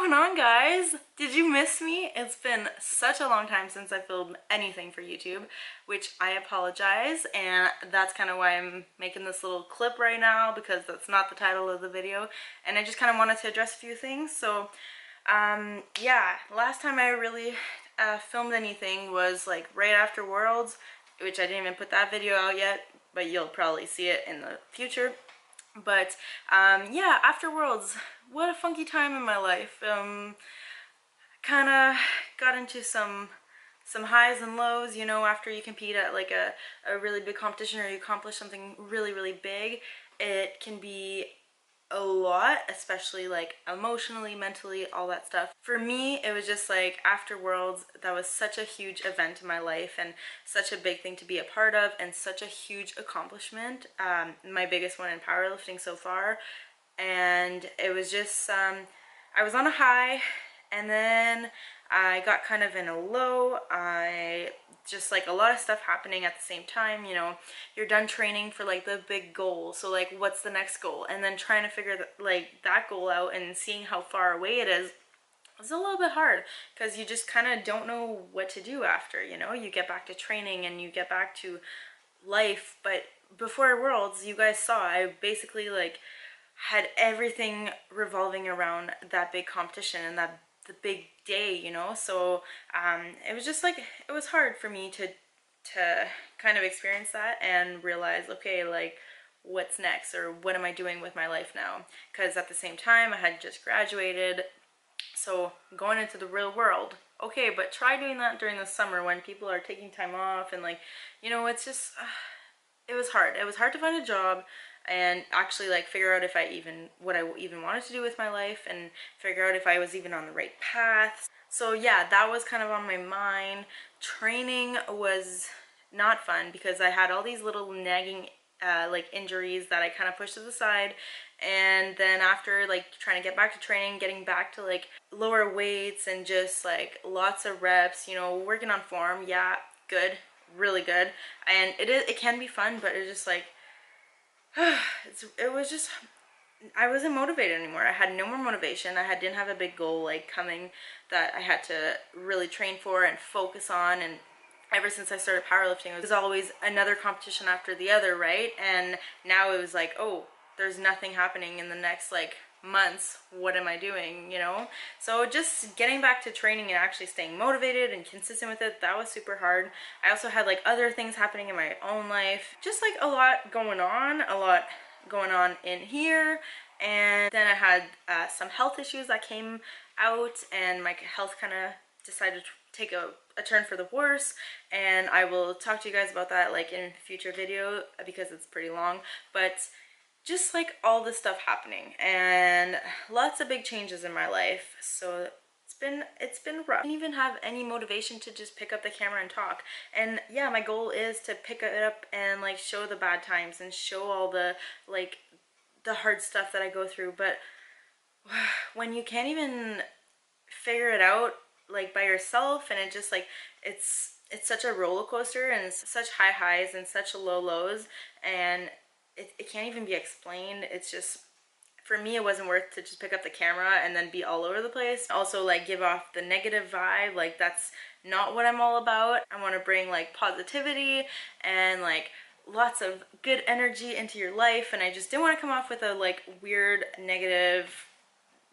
going on, guys? Did you miss me? It's been such a long time since I filmed anything for YouTube, which I apologize, and that's kind of why I'm making this little clip right now, because that's not the title of the video, and I just kind of wanted to address a few things. So yeah, last time I really filmed anything was like right after Worlds, which I didn't even put that video out yet, but you'll probably see it in the future. But yeah, after Worlds, what a funky time in my life. Kind of got into some highs and lows, you know. After you compete at like a really big competition, or you accomplish something really big, it can be a lot, especially like emotionally, mentally, all that stuff. For me, it was just like after Worlds, that was such a huge event in my life and such a big thing to be a part of, and such a huge accomplishment, my biggest one in powerlifting so far. And it was just I was on a high, and then I got kind of in a low. I just like a lot of stuff happening at the same time, you know. You're done training for like the big goal, so like what's the next goal, and then trying to figure that goal out and seeing how far away it is. It's a little bit hard because you just kind of don't know what to do after, you know. You get back to training and you get back to life, but before Worlds, you guys saw, I basically like had everything revolving around that big competition and the big day, you know. So it was just like, it was hard for me to kind of experience that and realize, okay, like what's next, or what am I doing with my life now? Because at the same time I had just graduated, so going into the real world. Okay, but try doing that during the summer when people are taking time off, and like, you know, it's just it was hard. It was hard to find a job and actually like figure out if I even, what I even wanted to do with my life, and figure out if I was even on the right path. So yeah, that was kind of on my mind. Training was not fun because I had all these little nagging like injuries that I kind of pushed to the side. And then after like trying to get back to training, getting back to like lower weights and just like lots of reps, you know, working on form, yeah, good, really good. And it can be fun, but it's just like it was just, I wasn't motivated anymore. I had no more motivation. I didn't have a big goal like coming that I had to really train for and focus on. And ever since I started powerlifting, it was always another competition after the other, right? And now it was like, oh, there's nothing happening in the next like months. What am I doing, you know? So just getting back to training and actually staying motivated and consistent with it, that was super hard. I also had like other things happening in my own life, just like a lot going on in here. And then I had some health issues that came out, and my health kind of decided to take a turn for the worse, and I will talk to you guys about that like in a future video because it's pretty long. But just like all this stuff happening and lots of big changes in my life, so it's been rough. I didn't even have any motivation to just pick up the camera and talk. And yeah, my goal is to pick it up and like show the bad times and show all the like the hard stuff that I go through. But when you can't even figure it out like by yourself, and it just like it's such a roller coaster, and it's such high highs and such low lows, and it can't even be explained. It's just, for me, it wasn't worth to just pick up the camera and then be all over the place. Also like give off the negative vibe. Like that's not what I'm all about. I want to bring like positivity and like lots of good energy into your life, and I just didn't want to come off with a like weird, negative,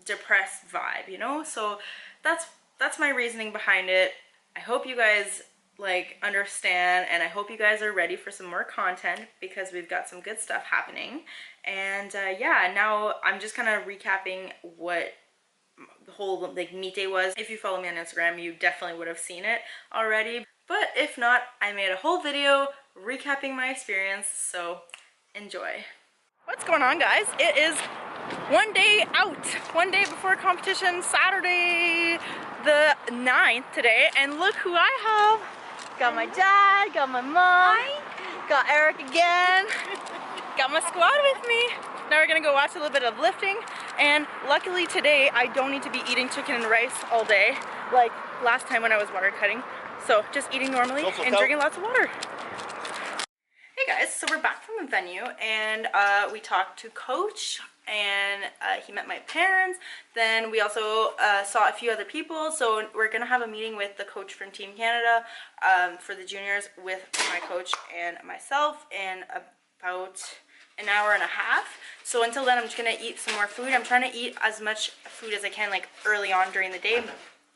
depressed vibe, you know? So that's my reasoning behind it. I hope you guys like understand, and I hope you guys are ready for some more content because we've got some good stuff happening. And yeah, now I'm just kind of recapping what the whole like meet day was. If you follow me on Instagram, you definitely would have seen it already, but if not, I made a whole video recapping my experience, so enjoy. What's going on, guys? It is one day out, one day before competition, Saturday the 9th today, and look who I have. Got my dad, got my mom, got Eric again, got my squad with me. Now we're gonna go watch a little bit of lifting, and luckily today I don't need to be eating chicken and rice all day like last time when I was water cutting. So just eating normally and drinking lots of water. Hey guys, so we're back from the venue, and we talked to Coach and he met my parents. Then we also saw a few other people, so we're gonna have a meeting with the coach from Team Canada for the juniors with my coach and myself in about an hour and a half. So until then, I'm just gonna eat some more food. I'm trying to eat as much food as I can, like early on during the day,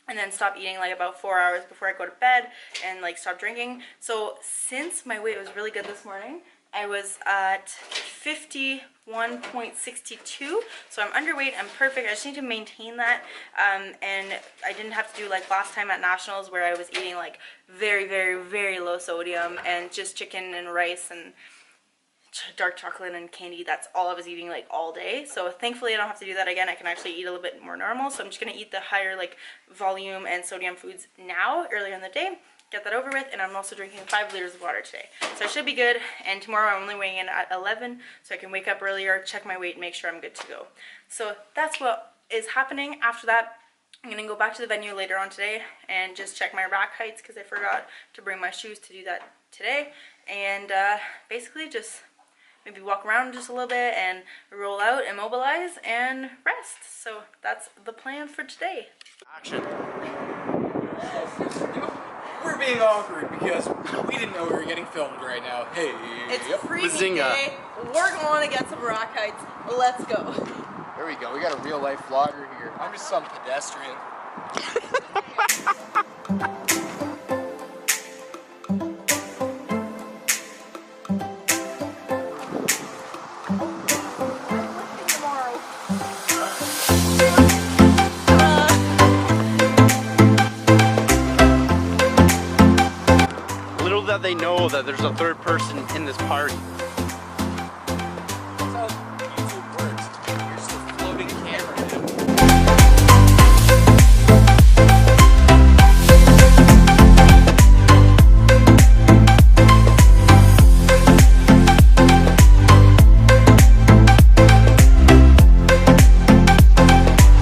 and then stop eating like about 4 hours before I go to bed, and like stop drinking. So since my weight was really good this morning, I was at 51.62, so I'm underweight. I'm perfect. I just need to maintain that, and I didn't have to do like last time at nationals where I was eating like very, very, very low sodium and just chicken and rice and dark chocolate and candy. That's all I was eating like all day. So thankfully I don't have to do that again. I can actually eat a little bit more normal. So I'm just gonna eat the higher like volume and sodium foods now, earlier in the day, get that over with. And I'm also drinking 5 liters of water today, so I should be good. And tomorrow I'm only weighing in at 11, so I can wake up earlier, check my weight, and make sure I'm good to go. So that's what is happening. After that, I'm gonna go back to the venue later on today and just check my rack heights, because I forgot to bring my shoes to do that today. And basically just maybe walk around just a little bit and roll out, immobilize, and rest. So that's the plan for today. Action. We're being awkward because we didn't know we were getting filmed right now. Hey, It's freezing Bazinga. day. We're going to get some rock heights. Let's go. there we go. We got a real life vlogger here. I'm just some pedestrian. Little that they know that there's a third person in this party. That's how YouTube works. You're just a floating camera.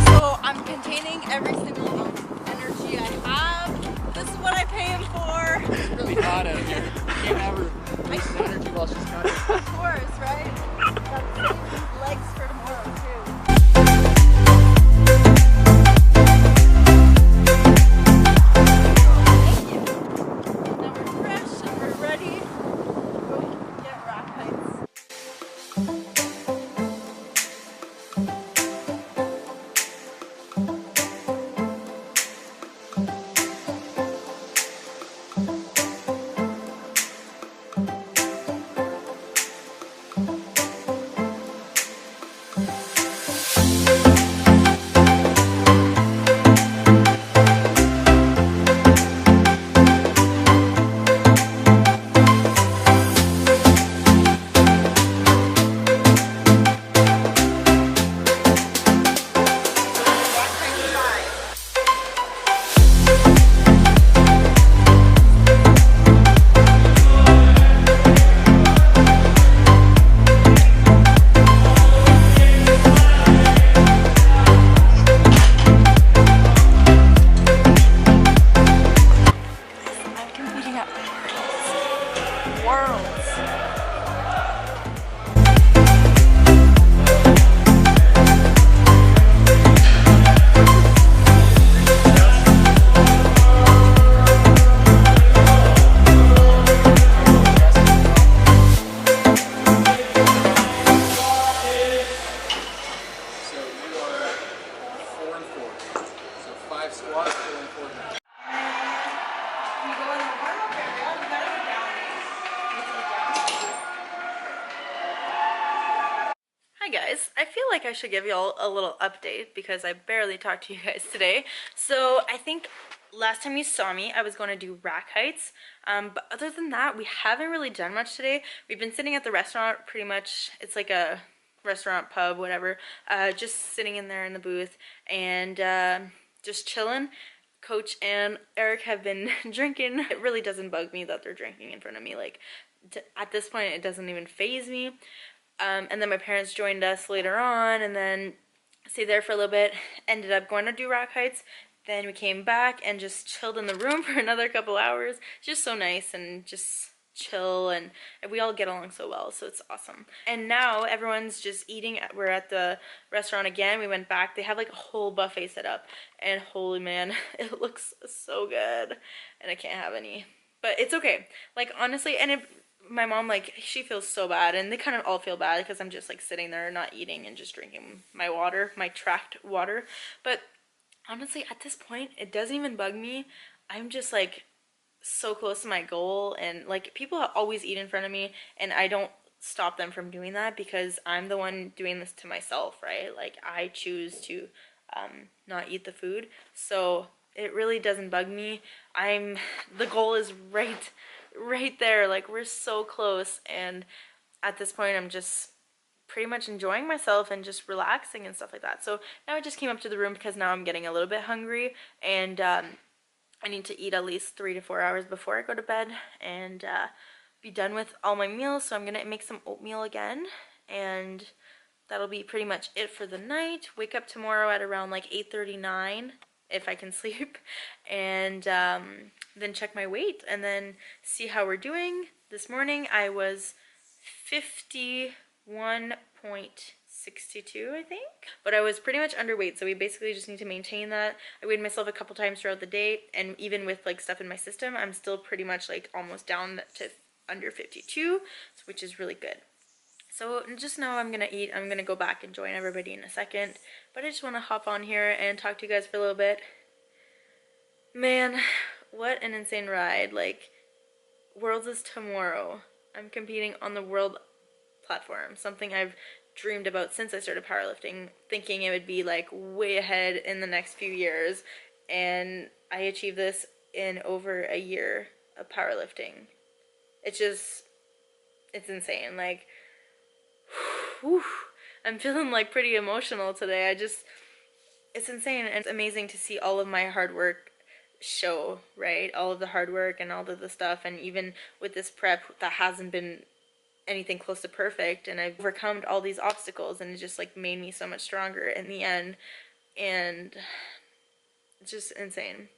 So I'm containing every single ounce of energy I have. This is what I pay him for. It's really hot out here. You can't have her waste energy while she's cutting. Of course, right? That's legs for tomorrow too. Thank you. Now we're fresh and we're ready to go get rock heights. I'm competing at Worlds. So you are 4 and 4. So 5 squats, 4 and 4 bench. You go in the warm-up area, you gotta go down. Hi guys, I feel like I should give y'all a little update because I barely talked to you guys today. So I think last time you saw me, I was going to do rack heights. But other than that, we haven't really done much today. We've been sitting at the restaurant pretty much. It's like a restaurant, pub, whatever. Just sitting in there in the booth and just chilling. Coach and Eric have been drinking. It really doesn't bug me that they're drinking in front of me. Like, at this point, it doesn't even faze me. And then my parents joined us later on, and then stayed there for a little bit. Ended up going to do rock heights. Then we came back and just chilled in the room for another couple hours. Just so nice, and just chill, and we all get along so well, so it's awesome. And now everyone's just eating. We're at the restaurant again. We went back. They have like a whole buffet set up, and holy man, it looks so good, and I can't have any, but it's okay. Like, honestly, and if my mom, like, she feels so bad, and they kind of all feel bad because I'm just like sitting there not eating and just drinking my water, my tracked water. But honestly, at this point, it doesn't even bug me. I'm just like so close to my goal, and like, people always eat in front of me, and I don't stop them from doing that because I'm the one doing this to myself, right? Like, I choose to not eat the food, so it really doesn't bug me. The goal is right there. Like, we're so close, and at this point I'm just pretty much enjoying myself and just relaxing and stuff like that. So now I just came up to the room because now I'm getting a little bit hungry, and I need to eat at least 3 to 4 hours before I go to bed and be done with all my meals. So I'm gonna make some oatmeal again, and that'll be pretty much it for the night. Wake up tomorrow at around like 8:39 if I can sleep, and then check my weight and then see how we're doing. This morning I was 51.62, I think, but I was pretty much underweight, so we basically just need to maintain that. I weighed myself a couple times throughout the day, and even with like stuff in my system, I'm still pretty much like almost down to under 52, which is really good. So just now I'm gonna eat. I'm gonna go back and join everybody in a second, but I just want to hop on here and talk to you guys for a little bit. Man, what an insane ride. Like, Worlds is tomorrow. I'm competing on the world platform, something I've dreamed about since I started powerlifting, thinking it would be like way ahead in the next few years, and I achieved this in over a year of powerlifting. It's insane. Like, whew, I'm feeling like pretty emotional today. It's insane, and it's amazing to see all of my hard work show, right? All of the hard work and all of the stuff, and even with this prep that hasn't been anything close to perfect, and I've overcome all these obstacles, and it just like made me so much stronger in the end, and it's just insane.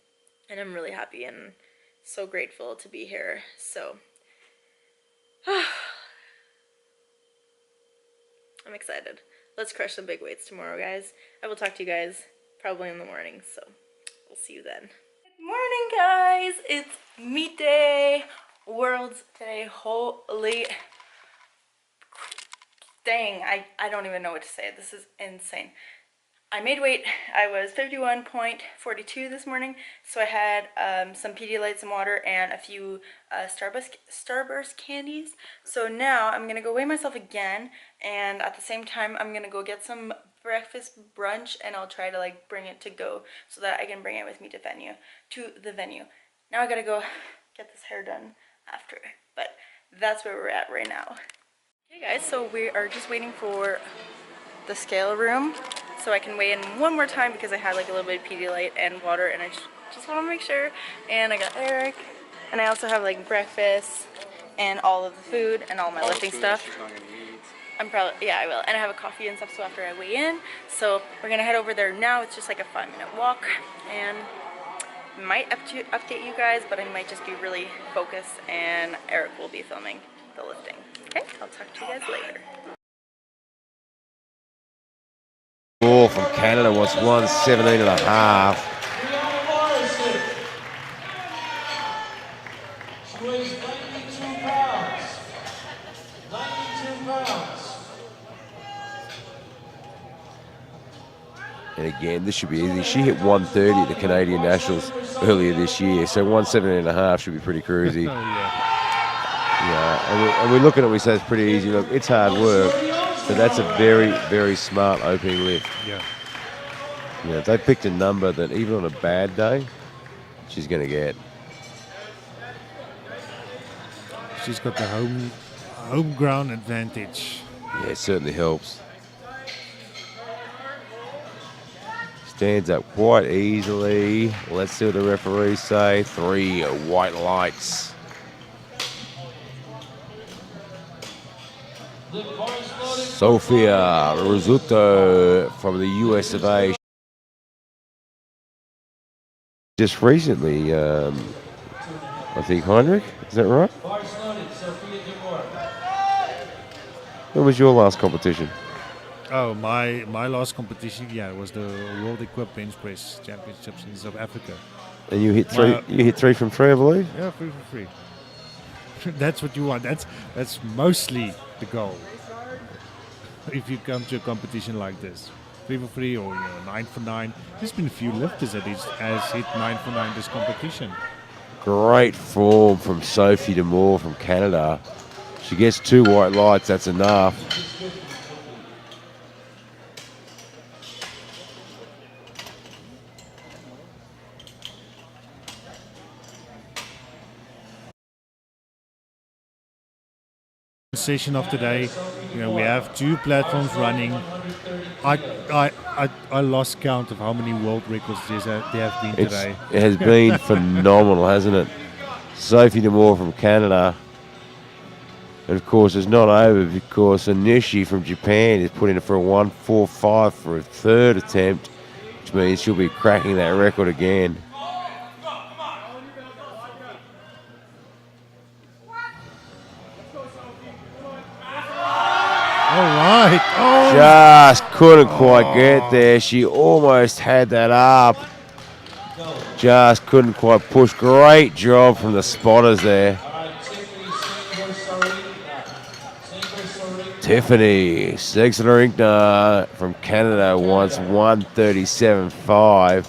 And I'm really happy and so grateful to be here. So I'm excited. Let's crush some big weights tomorrow, guys. I will talk to you guys probably in the morning, so we'll see you then. Good morning, guys. It's meet day. Worlds today. Holy dang, I don't even know what to say. This is insane. I made weight. I was 51.42 this morning, so I had some Pedialyte, some water, and a few Starburst candies. So now I'm gonna go weigh myself again, and at the same time I'm gonna go get some breakfast brunch, and I'll try to like bring it to go so that I can bring it with me to the venue. Now I gotta go get this hair done after, but that's where we're at right now. Hey guys, so we are just waiting for the scale room so I can weigh in one more time because I had like a little bit of Pedialyte and water, and I just want to make sure. And I got Eric, and I also have like breakfast and all of the food and all my lifting stuff. I'm probably, yeah, I will. And I have a coffee and stuff, so after I weigh in. So we're gonna head over there now. It's just like a 5-minute walk, and might update you guys, but I might just be really focused, and Eric will be filming the lifting. Okay, I'll talk to you guys later. Score from Canada was 117.5. She weighs 92 pounds. 92 pounds. And again, this should be easy. She hit 130 at the Canadian Nationals earlier this year, so 117.5 should be pretty cruisy. Yeah, and we're looking at it, we say it's pretty easy. Look, it's hard work, but that's a very, very smart opening lift. Yeah. Yeah, they picked a number that even on a bad day, she's going to get. She's got the home ground advantage. Yeah, it certainly helps. Stands up quite easily. Let's see what the referees say. 3 white lights. Sofia Rizzuto from the US of A. Just recently, I think Heinrich, is that right? When was your last competition? Oh, my last competition, yeah, was the World Equip Bench Press Championships in South Africa. And you hit three. My- You hit 3 from 3, I believe. Yeah, free for free. That's what you want. That's mostly the goal. If you come to a competition like this, 3 for 3 or 9 for 9. There's been a few lifters that has hit 9 for 9 this competition. Great form from Sophie D'Amour from Canada. She gets 2 white lights. That's enough. Session of today, we have 2 platforms running. I lost count of how many world records there have been today. It has been phenomenal, hasn't it? Sophie D'Amour from Canada. And of course, it's not over because Anishi from Japan is putting it for a 1:45 for a 3rd attempt, which means she'll be cracking that record again. All right. Oh, Just couldn't quite get there. She almost had that up. Just couldn't quite push. Great job from the spotters there. Tiffany Sexlerinkner from Canada wants 137.5.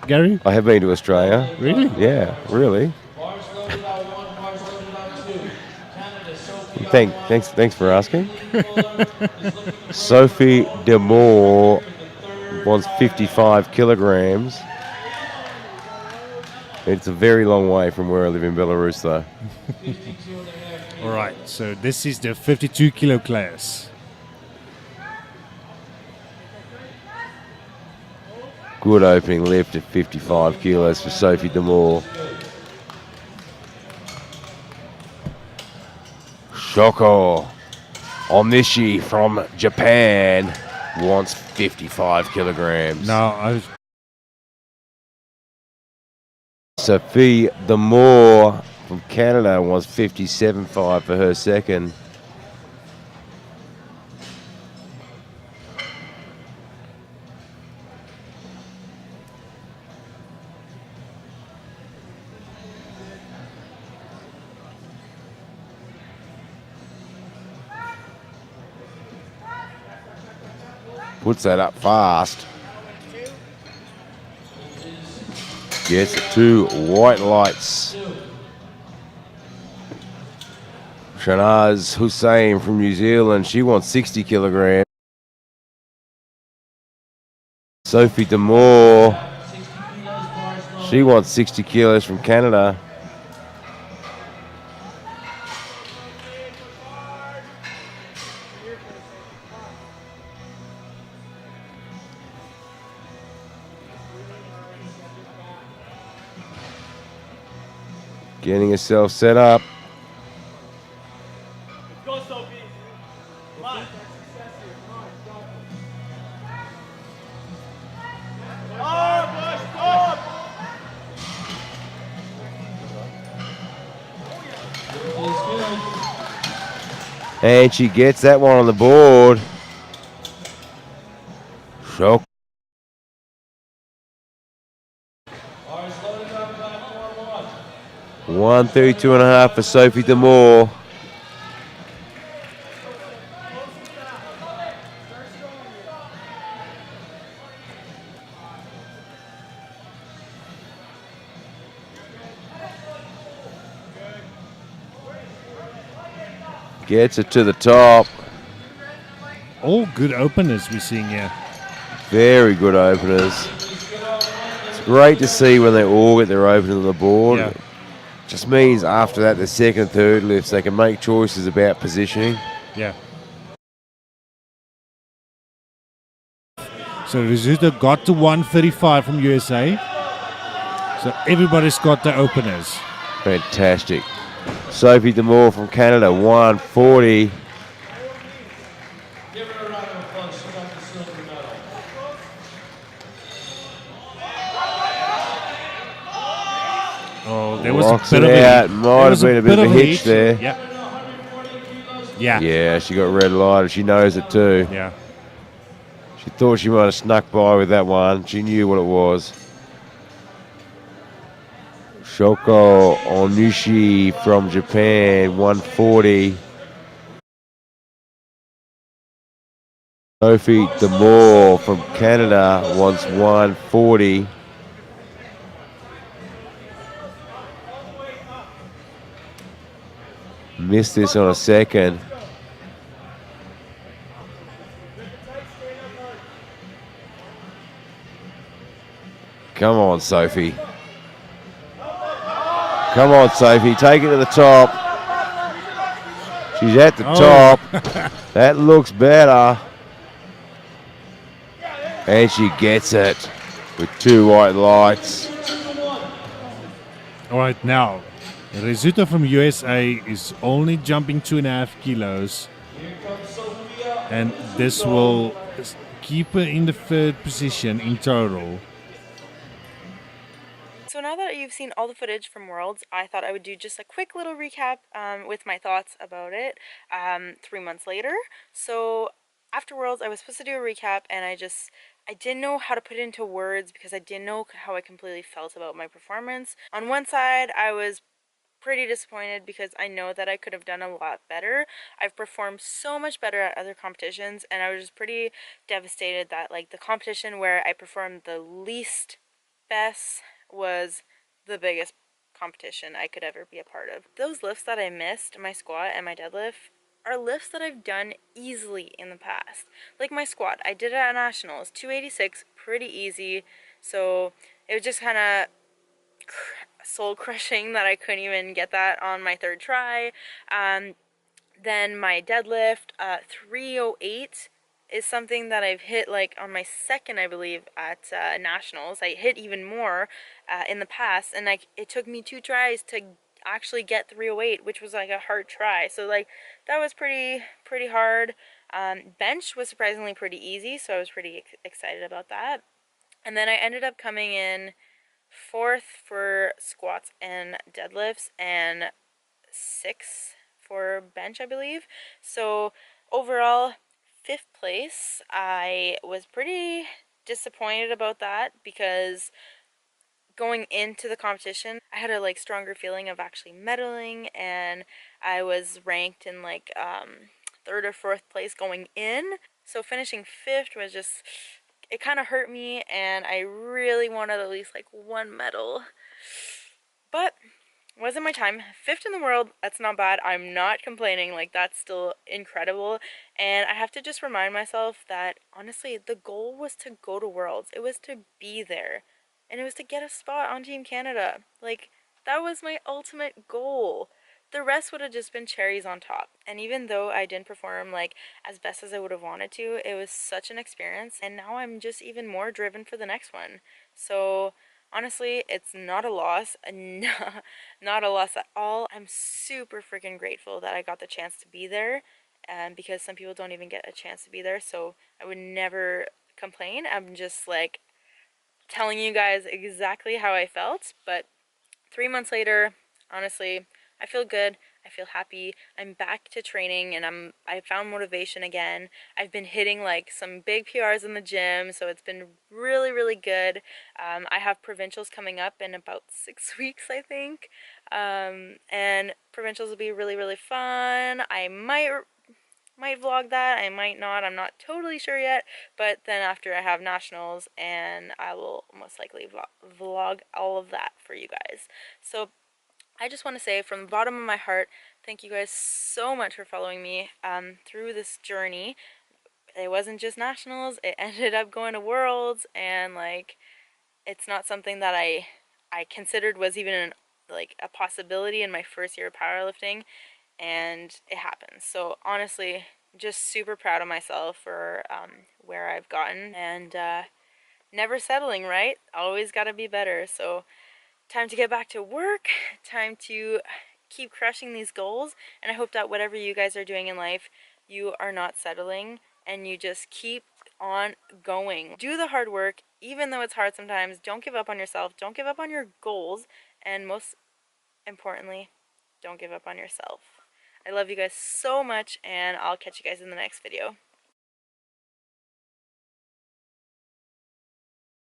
Gary? I have been to Australia. Really? Yeah, really. Thanks for asking. Sophie D'Amour wants 55 kilograms. It's a very long way from where I live in Belarus, though. All right. So this is the 52 kilo class. Good opening lift at 55 kilos for Sophie D'Amour. Shoko Onishi from Japan wants 55 kilograms. Now, Sophie D'Amour from Canada wants 57.5 for her second. Puts that up fast. Gets 2 white lights. Shanaz Hussain from New Zealand, she wants 60 kilograms. Sophie D'Amour, she wants 60 kilos from Canada. Getting herself set up. Go, Sophie. Come on. And she gets that one on the board. Shock. One 32.5 for Sophie D'Amour. Gets it to the top. all good openers we're seeing here. Very good openers. It's great to see when they all get their opener on the board. Yeah. Just means after that, the second and third lifts, they can make choices about positioning. Yeah. So Rizzuto got to 135 from USA. So everybody's got their openers. Fantastic. Sophie D'Amour from Canada, 140. Give her a round of applause. She got the silver medal. Oh, there was Rocks a bit it of out. a, Might there have was been a bit of a hitch hitch. there. Yeah. Yeah. Yeah, she got red lighted. She knows it too. Yeah. She thought she might have snuck by with that one. She knew what it was. Shoko Onishi from Japan, 140. Sophie Demore from Canada wants 140. Missed this on a second. Come on, Sophie. Come on, Sophie. Take it to the top. She's at the top. That looks better. And she gets it with 2 white lights. All right, now, Rizzuto from USA is only jumping 2.5 kilos. And this will keep her in the 3rd position in total. So now that you've seen all the footage from Worlds, I thought I would do just a quick little recap with my thoughts about it 3 months later. So after Worlds, I was supposed to do a recap, and I didn't know how to put it into words because I didn't know how I completely felt about my performance. On one side, I was pretty disappointed because I know that I could have done a lot better. I've performed so much better at other competitions, and I was just pretty devastated that like the competition where I performed the least best was the biggest competition I could ever be a part of. Those lifts that I missed, my squat and my deadlift, are lifts that I've done easily in the past. Like my squat, I did it at Nationals, 286, pretty easy. So it was just kind of soul crushing that I couldn't even get that on my 3rd try. Then my deadlift, 308 is something that I've hit like on my 2nd, I believe, at Nationals. I hit even more in the past, and like it took me 2 tries to actually get 308, which was like a hard try. So like that was pretty hard. Bench was surprisingly pretty easy, so I was pretty excited about that. And then I ended up coming in 4th for squats and deadlifts, and 6th for bench, I believe. So overall, 5th place. I was pretty disappointed about that because going into the competition, I had a like stronger feeling of actually medaling, and I was ranked in like 3rd or 4th place going in. So finishing 5th was just, it kind of hurt me, and I really wanted at least like 1 medal. But wasn't my time. 5th in the world, that's not bad. I'm not complaining. Like, that's still incredible. And I have to just remind myself that, honestly, the goal was to go to Worlds. It was to be there. And it was to get a spot on Team Canada. Like, that was my ultimate goal. The rest would have just been cherries on top. And even though I didn't perform, like, as best as I would have wanted to, it was such an experience. And now I'm just even more driven for the next one. So honestly, it's not a loss, not a loss at all. I'm super freaking grateful that I got the chance to be there, because some people don't even get a chance to be there, so I would never complain. I'm just like telling you guys exactly how I felt. But 3 months later, honestly, I feel good. I feel happy. I'm back to training, and I found motivation again. I've been hitting like some big PRs in the gym, so it's been really good. I have provincials coming up in about 6 weeks, I think. And provincials will be really fun. I might vlog that, I might not, I'm not totally sure yet. But then after I have nationals, and I will most likely vlog all of that for you guys. So I just want to say from the bottom of my heart, thank you guys so much for following me through this journey. It wasn't just nationals, it ended up going to Worlds, and like it's not something that I considered was even like a possibility in my first year of powerlifting, and it happened. So honestly, just super proud of myself for where I've gotten, and never settling, right? Always got to be better. So time to get back to work, time to keep crushing these goals, and I hope that whatever you guys are doing in life, you are not settling, and you just keep on going. Do the hard work, even though it's hard sometimes. Don't give up on yourself, don't give up on your goals, and most importantly, don't give up on yourself. I love you guys so much, and I'll catch you guys in the next video.